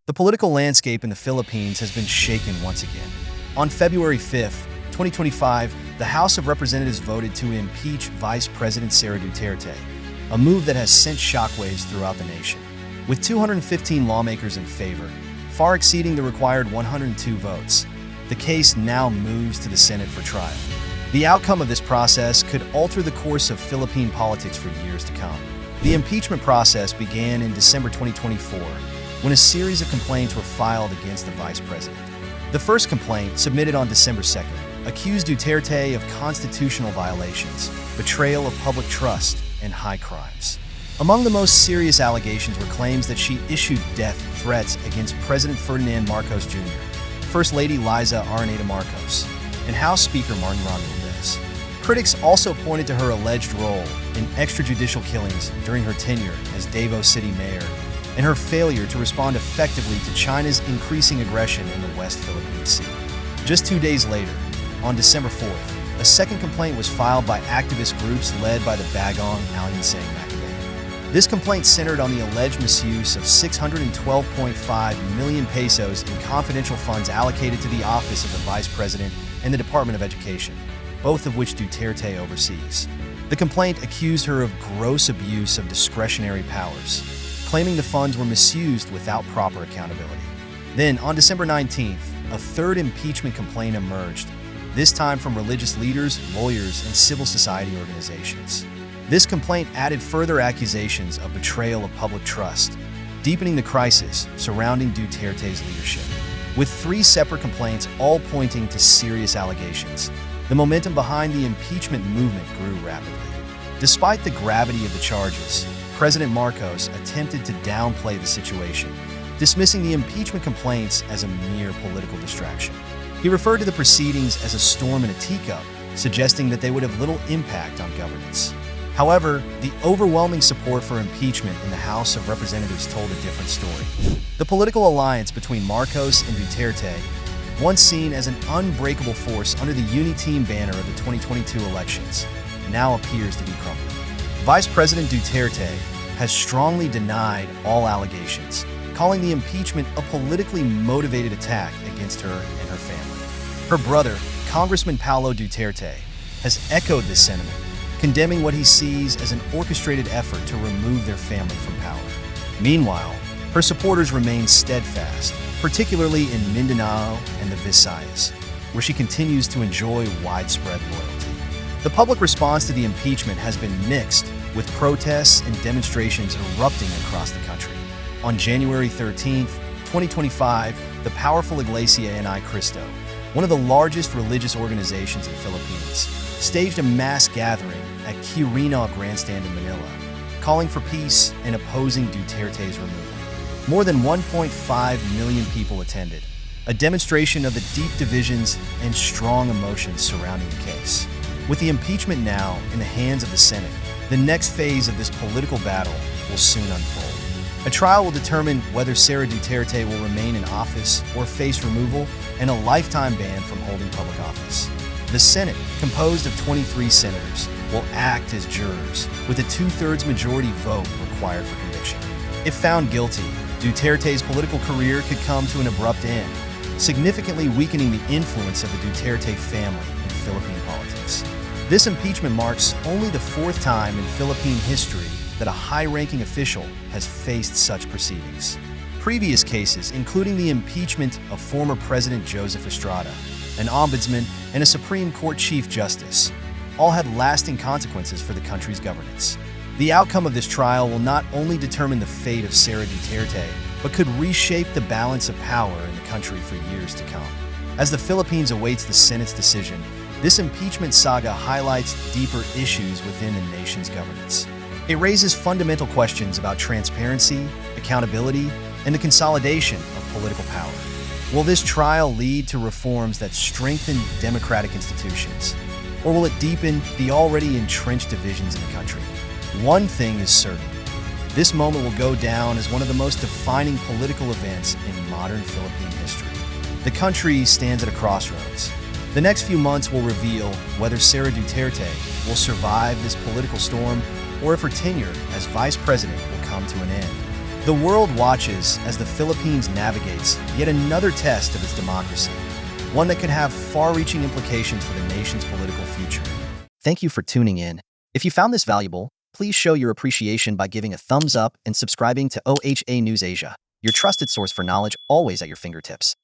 The political landscape in the Philippines has been shaken once again. On February 5th, 2025, the House of Representatives voted to impeach Vice President Sara Duterte, a move that has sent shockwaves throughout the nation. With 215 lawmakers in favor, far exceeding the required 102 votes, the case now moves to the Senate for trial. The outcome of this process could alter the course of Philippine politics for years to come. The impeachment process began in December 2024, when a series of complaints were filed against the vice president. The first complaint, submitted on December 2nd, accused Duterte of constitutional violations, betrayal of public trust, and high crimes. Among the most serious allegations were claims that she issued death threats against President Ferdinand Marcos Jr., First Lady Liza Araneta Marcos, and House Speaker Martin Romualdez. Critics also pointed to her alleged role in extrajudicial killings during her tenure as Davao City Mayor and her failure to respond effectively to China's increasing aggression in the West Philippine Sea. Just 2 days later, on December 4th, a second complaint was filed by activist groups led by the Bagong Aliansang Macabebe. This complaint centered on the alleged misuse of 612.5 million pesos in confidential funds allocated to the office of the Vice President and the Department of Education, both of which Duterte oversees. The complaint accused her of gross abuse of discretionary powers, claiming the funds were misused without proper accountability. Then, on December 19th, a third impeachment complaint emerged, this time from religious leaders, lawyers, and civil society organizations. This complaint added further accusations of betrayal of public trust, deepening the crisis surrounding Duterte's leadership. With 3 separate complaints all pointing to serious allegations, the momentum behind the impeachment movement grew rapidly. Despite the gravity of the charges, President Marcos attempted to downplay the situation, dismissing the impeachment complaints as a mere political distraction. He referred to the proceedings as a storm in a teacup, suggesting that they would have little impact on governance. However, the overwhelming support for impeachment in the House of Representatives told a different story. The political alliance between Marcos and Duterte, once seen as an unbreakable force under the Uni-Team banner of the 2022 elections, now appears to be crumbling. Vice President Duterte has strongly denied all allegations, calling the impeachment a politically motivated attack against her and her family. Her brother, Congressman Paulo Duterte, has echoed this sentiment, condemning what he sees as an orchestrated effort to remove their family from power. Meanwhile, her supporters remain steadfast, particularly in Mindanao and the Visayas, where she continues to enjoy widespread loyalty. The public response to the impeachment has been mixed, with protests and demonstrations erupting across the country. On January 13, 2025, the powerful Iglesia Ni Cristo, one of the largest religious organizations in the Philippines, staged a mass gathering at Quirino Grandstand in Manila, calling for peace and opposing Duterte's removal. More than 1.5 million people attended, a demonstration of the deep divisions and strong emotions surrounding the case. With the impeachment now in the hands of the Senate, the next phase of this political battle will soon unfold. A trial will determine whether Sara Duterte will remain in office or face removal and a lifetime ban from holding public office. The Senate, composed of 23 senators, will act as jurors, with a 2/3 majority vote required for conviction. If found guilty, Duterte's political career could come to an abrupt end, significantly weakening the influence of the Duterte family in Philippine politics. This impeachment marks only the 4th time in Philippine history that a high-ranking official has faced such proceedings. Previous cases, including the impeachment of former President Joseph Estrada, an ombudsman, and a Supreme Court Chief Justice, all had lasting consequences for the country's governance. The outcome of this trial will not only determine the fate of Sara Duterte, but could reshape the balance of power in the country for years to come. As the Philippines awaits the Senate's decision, this impeachment saga highlights deeper issues within the nation's governance. It raises fundamental questions about transparency, accountability, and the consolidation of political power. Will this trial lead to reforms that strengthen democratic institutions, or will it deepen the already entrenched divisions in the country? One thing is certain. This moment will go down as one of the most defining political events in modern Philippine history. The country stands at a crossroads. The next few months will reveal whether Sara Duterte will survive this political storm or if her tenure as vice president will come to an end. The world watches as the Philippines navigates yet another test of its democracy, one that could have far-reaching implications for the nation's political future. Thank you for tuning in. If you found this valuable, please show your appreciation by giving a thumbs up and subscribing to OHA News Asia, your trusted source for knowledge always at your fingertips.